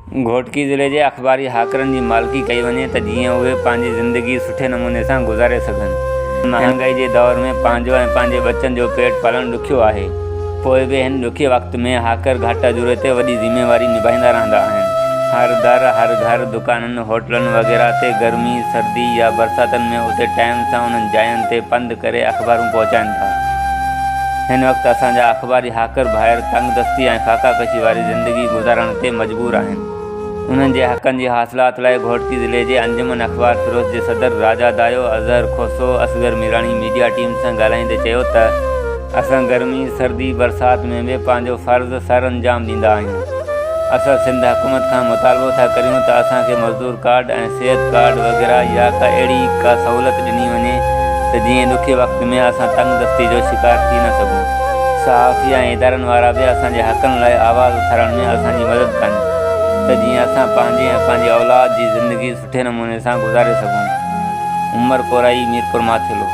घोटकी ज़िले जे अख़बारी हाकरनि जी मालिकी कई वञे त जीअं उहे पंहिंजी ज़िंदगी सुठे नमूने सां गुज़ारे सघनि। महांगाई जे दौर में पंहिंजो ऐं पंहिंजे बचनि जो पेट पालणु ॾुखियो आहे। पोइ बि हिन ॾुखे वक़्त में हाकर घाटा जुरे ते वॾी ज़िम्मेवारी निभाईंदा रहंदा आहिनि। हर दर, हर घर, दुकाननि, होटलनि वग़ैरह ते गर्मी, सर्दी या बरसातनि में उते टाइम सां उन्हनि जायुनि ते पंधु करे अख़बारूं पहुचाइनि था। हिन वक़्तु असांजा अख़बारी हाकर भाइर तंगदस्ती ऐं फाकाकशी वारी ज़िंदगी गुज़ारण ते मजबूर आहिनि। उन्हनि जे हक़नि जी हासिलात लाइ घोटकी ज़िले जे अंजुमन अख़बार फ़िरोज़ जे सदर राजा दायो अज़हर खोसो असगर मीराणी मीडिया टीम सां ॻाल्हाईंदे चयो त असां गर्मी, सर्दी, बरसात में बि पंहिंजो फ़र्ज़ु सर अंजाम ॾींदा आहियूं। असां सिंध हुकूमत खां मुतालबो था करियूं त असांखे मज़दूर कार्ड ऐं सिहत कार्ड वग़ैरह या अहिड़ी का सहूलियत ॾिनी वञे त जीअं ॾुखे वक़्त में असां तंगदस्ती जो शिकार थी न सघूं। सहाफ़ी ऐं इदारनि वारा बि असांजे हक़नि लाइ आवाज़ उथारण में असांजी मदद कनि त जीअं असां पंहिंजे ऐं पंहिंजी औलाद जी ज़िंदगी सुठे नमूने सां गुज़ारे सघूं। उमर कोराई, मीरपुर माथिलो।